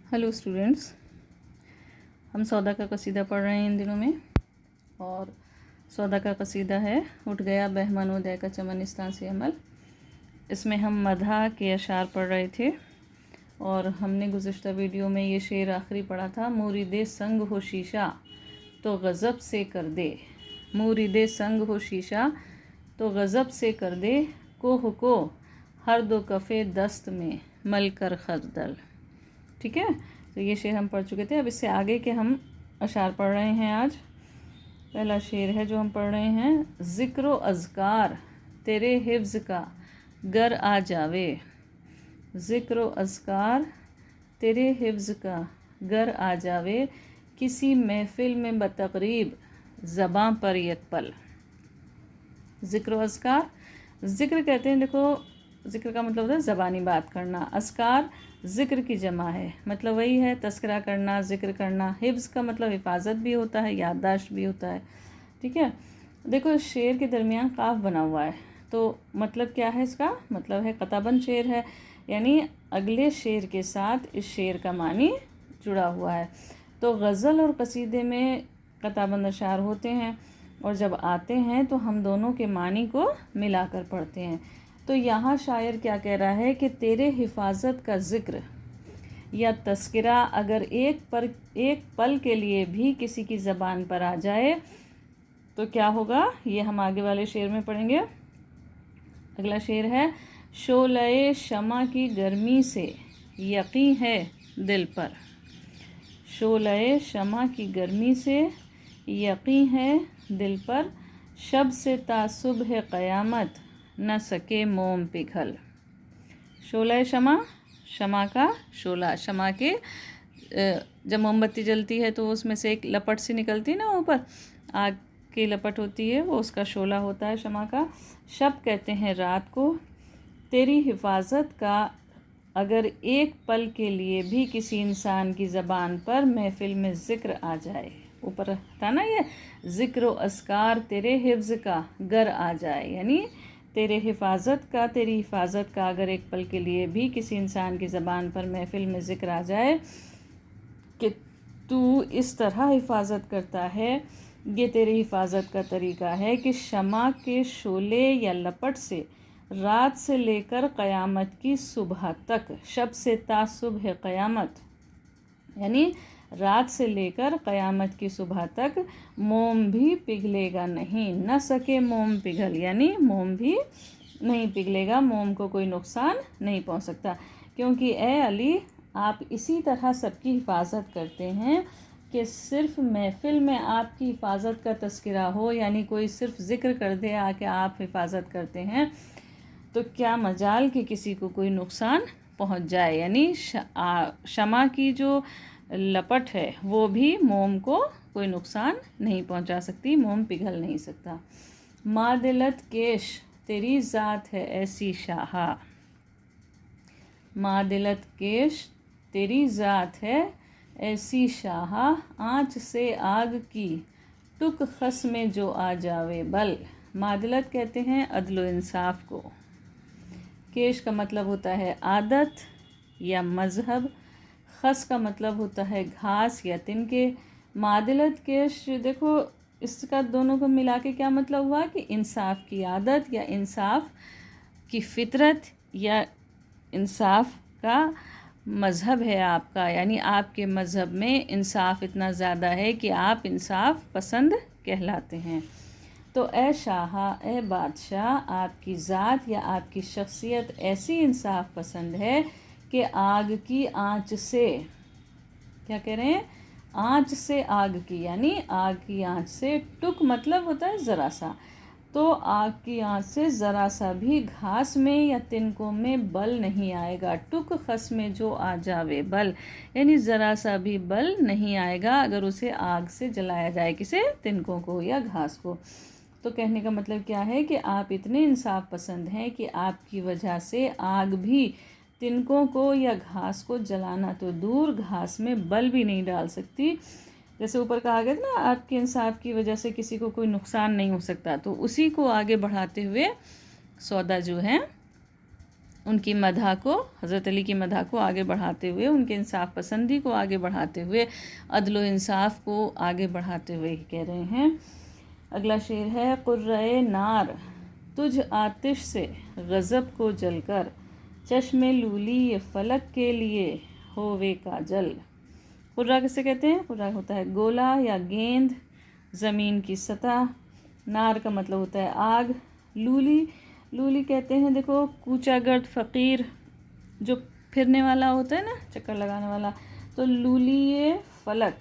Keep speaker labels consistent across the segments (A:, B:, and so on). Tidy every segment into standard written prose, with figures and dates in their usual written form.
A: Hello students, हम सौदा का कसीदा पढ़ रहे हैं इन दिनों में। और सौदा का कसीदा है उठ गया बहमानोदय का चमनिस्तान से अमल। इसमें हम मदहा के अशार पढ़ रहे थे और हमने गुज़िश्ता वीडियो में ये शेर आखिरी पढ़ा था। मुरीदे संग हो शीशा तो गज़ब से कर दे, मुरीदे संग हो शीशा तो गज़ब से कर दे, कोह को हर दो कफ़े दस्त में मल कर खरदल। ठीक है, तो ये शेर हम पढ़ चुके थे। अब इससे आगे के हम अशार पढ़ रहे हैं आज। पहला शेर है जो हम पढ़ रहे हैं, ज़िक्र अज़कार तेरे हिफ्ज़ का गर आ जावे, ज़िक्र अज़कार तेरे हिफ्ज़ का गर आ जावे, किसी महफ़िल में बतक़रीब ज़बां पर एक पल। ज़िक्र अज़कार, ज़िक्र कहते हैं, देखो ज़िक्र का मतलब होता है ज़बानी बात करना। अज़कार ज़िक्र की जमा है, मतलब वही है तज़किरा करना, ज़िक्र करना। हिफ्ज़ का मतलब हिफाजत भी होता है, याददाश्त भी होता है। ठीक है, देखो शेर के दरमियान काफ बना हुआ है, तो मतलब क्या है इसका? मतलब है क़ताबंद शेर है, यानी अगले शेर के साथ इस शेर का मानी जुड़ा हुआ है। तो गज़ल और कसीदे में क़ताबंद अशार होते हैं और जब आते हैं तो हम दोनों के मानी को मिलाकर पढ़ते हैं। तो यहाँ शायर क्या कह रहा है कि तेरे हिफाजत का ज़िक्र या तज़किरा अगर एक पल के लिए भी किसी की ज़बान पर आ जाए तो क्या होगा, ये हम आगे वाले शेर में पढ़ेंगे। अगला शेर है, शोले शमा की गर्मी से यकीन है दिल पर, शोले शमा की गर्मी से यकीन है दिल पर, शब से तासुब है क़यामत न सके मोम पिघल। शोला शमा, शमा का शोला, शमा के जब मोमबत्ती जलती है तो उसमें से एक लपट सी निकलती है ना, ऊपर आग की लपट होती है, वो उसका शोला होता है शमा का। शब कहते हैं रात को, तेरी हिफाजत का अगर एक पल के लिए भी किसी इंसान की ज़बान पर महफ़िल में ज़िक्र आ जाए, ऊपर था ना ये ज़िक्र अस्कार तेरे हिफ्ज़ का गर आ जाए, यानी तेरे हिफाजत का, तेरी हिफाजत का अगर एक पल के लिए भी किसी इंसान की ज़बान पर महफ़िल में ज़िक्र आ जाए कि तू इस तरह हिफाजत करता है, ये तेरी हिफाजत का तरीक़ा है कि शमा के शोले या लपट से रात से लेकर क़यामत की सुबह तक, शब से तासुब है क़यामत, यानी रात से लेकर क़यामत की सुबह तक मोम भी पिघलेगा नहीं, न सके मोम पिघल, यानी मोम भी नहीं पिघलेगा, मोम को कोई नुकसान नहीं पहुंच सकता, क्योंकि ए अली आप इसी तरह सबकी हिफाजत करते हैं कि सिर्फ़ महफ़िल में आपकी हिफाजत का तज़किरा हो, यानी कोई सिर्फ़ ज़िक्र कर दे आके आप हिफाजत करते हैं, तो क्या मजाल कि किसी को कोई नुकसान पहुंच जाए, यानी शमा की जो लपट है वो भी मोम को कोई नुकसान नहीं पहुंचा सकती, मोम पिघल नहीं सकता। मादिलत केश तेरी ज़ात है ऐसी शाहा, मादिलत केश तेरी ज़ात है ऐसी शाहा, आँच से आग की टुक खस में जो आ जावे बल। मादिलत कहते हैं अदल इंसाफ को। केश का मतलब होता है आदत या मज़हब, खस का मतलब होता है घास या तिनके। मादिलत केश, देखो इसका दोनों को मिला के क्या मतलब हुआ कि इंसाफ की आदत या इंसाफ की फ़ितरत या इंसाफ का मज़हब है आपका, यानी आपके मज़हब में इंसाफ इतना ज़्यादा है कि आप इंसाफ पसंद कहलाते हैं। तो ए शाहा, ए बादशाह, आपकी ज़ात या आपकी शख्सियत ऐसी इंसाफ पसंद है कि आग की आँच से, क्या कह रहे हैं, आँच से आग की, यानी आग की आँच से, टुक मतलब होता है ज़रा सा, तो आग की आँच से ज़रा सा भी घास में या तिनकों में बल नहीं आएगा। टुक खस में जो आ जावे बल, यानी ज़रा सा भी बल नहीं आएगा अगर उसे आग से जलाया जाए, किसे, तिनकों को या घास को। तो कहने का मतलब क्या है कि आप इतने इंसाफ पसंद हैं कि आपकी वजह से आग भी तिनकों को या घास को जलाना तो दूर, घास में बल भी नहीं डाल सकती। जैसे ऊपर कहा गया ना, आपके इंसाफ की वजह से किसी को कोई नुकसान नहीं हो सकता, तो उसी को आगे बढ़ाते हुए सौदा जो है उनकी मदह को, हज़रत अली की मदह को आगे बढ़ाते हुए, उनके इंसाफ पसंदी को आगे बढ़ाते हुए, अदल व इंसाफ को आगे बढ़ाते हुए कह रहे हैं। अगला शेर है, कुर्रे नार तुझ आतिश से गज़ब को जलकर, चश्मे लूली ये फलक के लिए होवे काजल। कुर्रा किसे कहते हैं? कुर्रा होता है गोला या गेंद, ज़मीन की सतह। नार का मतलब होता है आग। लूली, लूली कहते हैं देखो कूचागर्द फ़कीर, जो फिरने वाला होता है ना, चक्कर लगाने वाला। तो लूली ये फलक,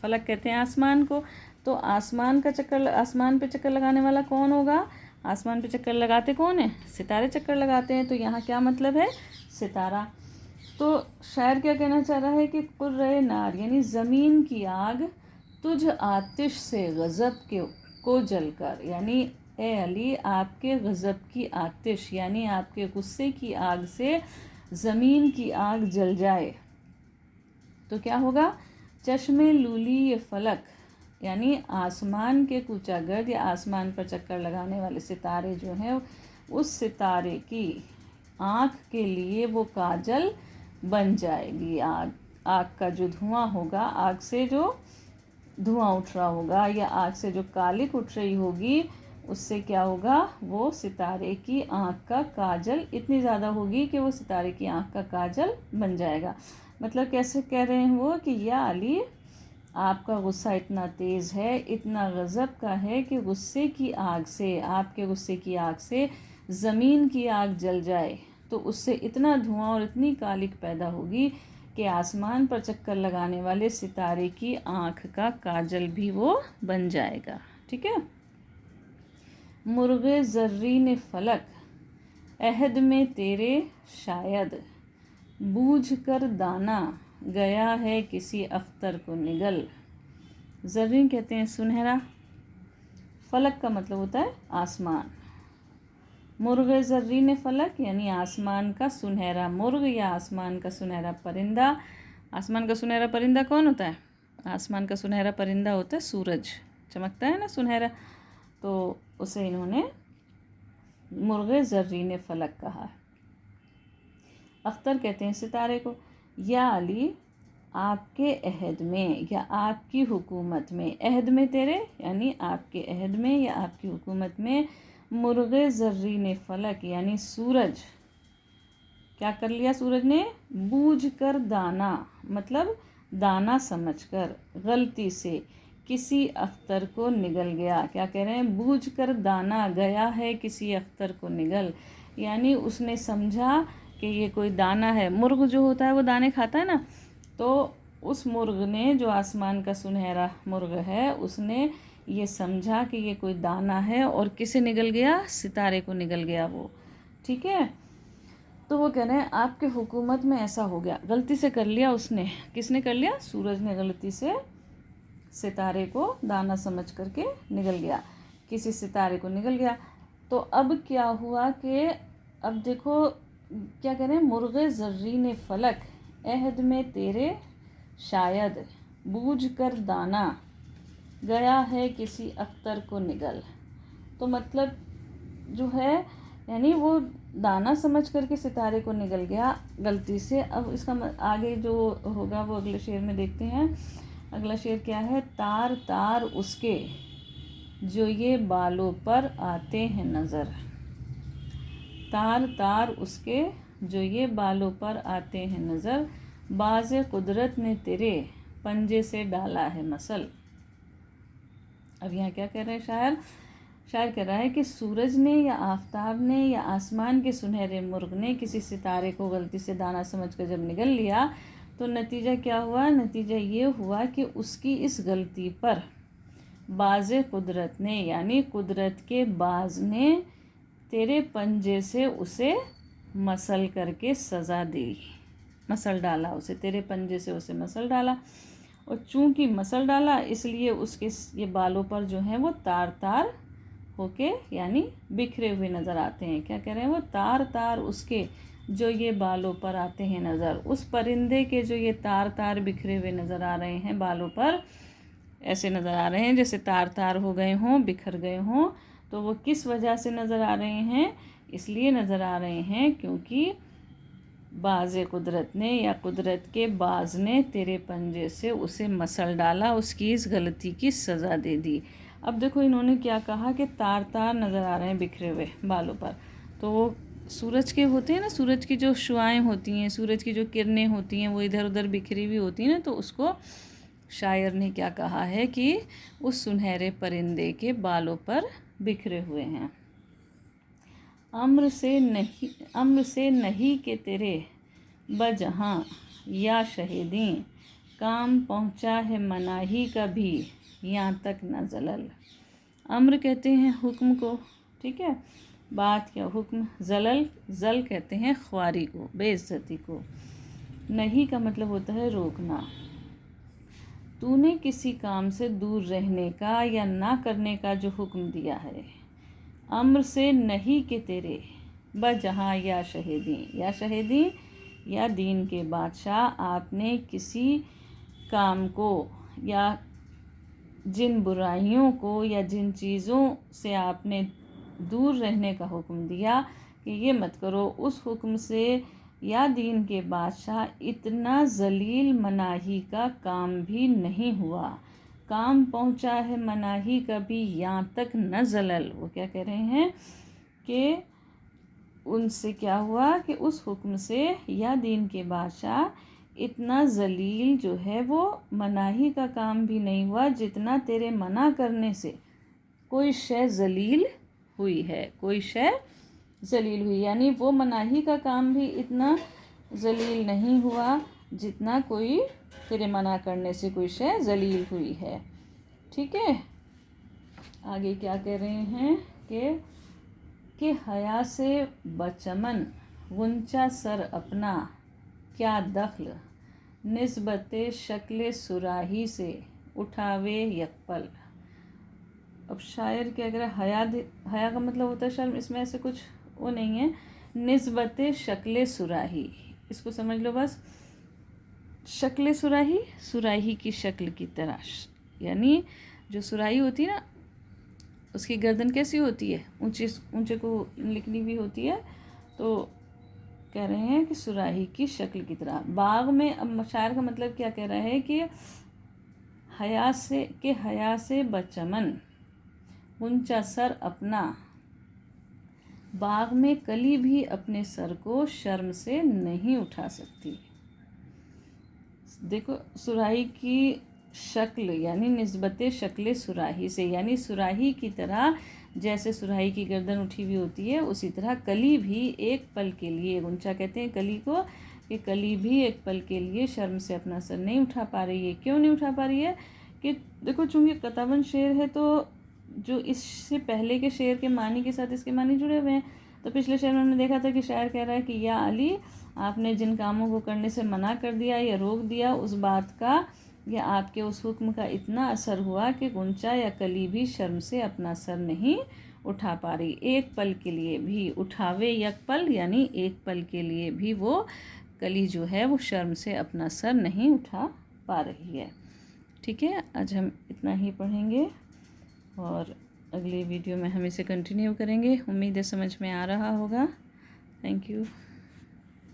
A: फलक कहते हैं आसमान को। तो आसमान का चक्कर, आसमान पे चक्कर लगाने वाला कौन होगा? आसमान पे चक्कर लगाते कौन है? सितारे चक्कर लगाते हैं। तो यहाँ क्या मतलब है? सितारा। तो शायर क्या कहना चाह रहा है कि कुर्रे नार यानी ज़मीन की आग तुझ आतिश से गज़ब के को जलकर, यानी ए अली आपके गज़ब की आतिश यानी आपके गुस्से की आग से ज़मीन की आग जल जाए तो क्या होगा? चश्मे लूली ये फलक यानी आसमान के कूचागर्द या आसमान पर चक्कर लगाने वाले सितारे जो हैं, उस सितारे की आँख के लिए वो काजल बन जाएगी। आग, आग का जो धुआं होगा, आग से जो धुआं उठ रहा होगा या आग से जो कालिक उठ रही होगी, उससे क्या होगा? वो सितारे की आँख का काजल इतनी ज़्यादा होगी कि वो सितारे की आँख का काजल बन जाएगा। मतलब कैसे कह रहे हैं वो कि या अली आपका गुस्सा इतना तेज़ है, इतना गज़ब का है कि गुस्से की आग से, आपके गुस्से की आग से ज़मीन की आग जल जाए तो उससे इतना धुआं और इतनी कालिक पैदा होगी कि आसमान पर चक्कर लगाने वाले सितारे की आँख का काजल भी वो बन जाएगा। ठीक है। मुर्गे ज़र्रीन फलक अहद में तेरे शायद, बूझ कर दाना गया है किसी अख्तर को निगल। ज़र्रीन कहते हैं सुनहरा, फलक का मतलब होता है आसमान। मुर्गे ज़र्रीन फलक यानी आसमान का सुनहरा मुर्ग या आसमान का सुनहरा परिंदा। आसमान का सुनहरा परिंदा कौन होता है? आसमान का सुनहरा परिंदा होता है सूरज, चमकता है ना सुनहरा, तो उसे इन्होंने मुर्गे ज़र्रीन फलक कहा। अख्तर कहते हैं सितारे को। या अली आपके अहद में या आपकी हुकूमत में, अहद में तेरे यानी आपके अहद में या आपकी हुकूमत में, मुर्गे ज़र्रीन फलक यानी सूरज क्या कर लिया? सूरज ने बूझ कर दाना मतलब दाना समझकर गलती से किसी अख्तर को निगल गया। क्या कह रहे हैं? बूझ कर दाना गया है किसी अख्तर को निगल, यानी उसने समझा कि ये कोई दाना है। मुर्ग जो होता है वो दाने खाता है ना, तो उस मुर्ग ने, जो आसमान का सुनहरा मुर्ग है, उसने ये समझा कि ये कोई दाना है और किसे निगल गया? सितारे को निगल गया वो। ठीक है। तो वो कह रहे हैं आपके हुकूमत में ऐसा हो गया, गलती से कर लिया उसने। किसने कर लिया? सूरज ने गलती से सितारे को दाना समझ करके निगल गया, किसी सितारे को निगल गया। तो अब क्या हुआ कि अब देखो क्या कह रहे हैं? मुर्गे ज़र्रीन फलक अहद में तेरे शायद, बूझ कर दाना गया है किसी अख्तर को निगल। तो मतलब जो है यानी वो दाना समझ करके सितारे को निगल गया गलती से। अब इसका आगे जो होगा वो अगले शेर में देखते हैं। अगला शेर क्या है? तार तार उसके जो ये बालों पर आते हैं नज़र, तार तार उसके जो ये बालों पर आते हैं नज़र, बाज़े कुदरत ने तेरे पंजे से डाला है मसल। अब यहाँ क्या कह रहे हैं शायर? शायर कह रहा है कि सूरज ने या आफताब ने या आसमान के सुनहरे मुर्ग ने किसी सितारे को गलती से दाना समझकर जब निगल लिया तो नतीजा क्या हुआ? नतीजा ये हुआ कि उसकी इस गलती पर बाज़े कुदरत ने यानी कुदरत के बाज ने तेरे पंजे से उसे मसल करके सज़ा दी। मसल डाला उसे, तेरे पंजे से उसे मसल डाला। और चूंकि मसल डाला इसलिए उसके ये बालों पर जो हैं वो तार तार होके यानी बिखरे हुए नज़र आते हैं। क्या कह रहे हैं वो? तार तार उसके जो ये बालों पर आते हैं नज़र, उस परिंदे के जो ये तार तार बिखरे हुए नज़र आ रहे हैं बालों पर, ऐसे नज़र आ रहे हैं जैसे तार तार हो गए हों, बिखर गए हों। तो वो किस वजह से नज़र आ रहे हैं? इसलिए नज़र आ रहे हैं क्योंकि बाज़े कुदरत ने या कुदरत के बाज ने तेरे पंजे से उसे मसल डाला, उसकी इस गलती की सज़ा दे दी। अब देखो इन्होंने क्या कहा कि तार तार नज़र आ रहे हैं बिखरे हुए बालों पर। तो वो सूरज के होते हैं ना, सूरज की जो शुआएं होती हैं, सूरज की जो किरणें होती हैं, वो इधर उधर बिखरी हुई होती हैं ना, तो उसको शायर ने क्या कहा है कि उस सुनहरे परिंदे के बालों पर बिखरे हुए हैं। अम्र से नहीं के तेरे बजहाँ या शहीदी, काम पहुँचा है मनाही का भी यहाँ तक न जलल। अम्र कहते हैं हुक्म को, ठीक है, बात या हुक्म। जल कहते हैं ख्वारी को, बेइज्जती को। नहीं का मतलब होता है रोकना। तूने किसी काम से दूर रहने का या ना करने का जो हुक्म दिया है। अम्र से नहीं के तेरे बजहाँ या शहीदी या दीन के बादशाह, आपने किसी काम को या जिन बुराइयों को या जिन चीज़ों से आपने दूर रहने का हुक्म दिया कि ये मत करो, उस हुक्म से या दीन के बादशाह इतना जलील मनाही का काम भी नहीं हुआ। काम पहुंचा है मनाही का भी यहाँ तक न जलल। वो क्या कह रहे हैं कि उनसे क्या हुआ कि उस हुक्म से या दीन के बादशाह इतना जलील जो है वो मनाही का काम भी नहीं हुआ, जितना तेरे मना करने से कोई शय जलील हुई है, कोई शय जलील हुई। यानी वो मनाही का काम भी इतना जलील नहीं हुआ जितना कोई तेरे मना करने से कोई शय जलील हुई है। ठीक है, आगे क्या कह रहे हैं कि हया से बचमन गुंचा सर अपना, क्या दख्ल निस्बते शक्ल सुराही से उठावे यकपल। अब शायर क्या कह रहा है, हया का मतलब होता है शर्म, इसमें ऐसे कुछ वो नहीं है। निस्बते शक्ल सुराही, इसको समझ लो बस। शक्ल सुराही, सुराही की शक्ल की तराश, यानी जो सुराही होती है ना, उसकी गर्दन कैसी होती है, ऊंचे को लिखनी भी होती है। तो कह रहे हैं कि सुराही की शक्ल की तरह बाग में। अब शायर का मतलब क्या कह रहा है कि हया से बचमन ऊंचा सर अपना, बाग में कली भी अपने सर को शर्म से नहीं उठा सकती। देखो सुराही की शक्ल यानी निस्बते शक्ल सुराही से, यानी सुराही की तरह, जैसे सुराही की गर्दन उठी हुई होती है, उसी तरह कली भी एक पल के लिए, ऊंचा कहते हैं कली को, कि कली भी एक पल के लिए शर्म से अपना सर नहीं उठा पा रही है। क्यों नहीं उठा पा रही है कि देखो चूँकि कताबन शेर है, तो जो इससे पहले के शेर के मानी के साथ इसके मानी जुड़े हुए हैं। तो पिछले शेर में हमने देखा था कि शायर कह रहा है कि या अली, आपने जिन कामों को करने से मना कर दिया या रोक दिया, उस बात का या आपके उस हुक्म का इतना असर हुआ कि गुंचा या कली भी शर्म से अपना सर नहीं उठा पा रही। एक पल के लिए भी, उठावे यक पल यानी एक पल के लिए भी वो कली जो है वो शर्म से अपना सर नहीं उठा पा रही है। ठीक है, आज हम इतना ही पढ़ेंगे और अगले वीडियो में हम इसे कंटिन्यू करेंगे। उम्मीद है समझ में आ रहा होगा। Thank you.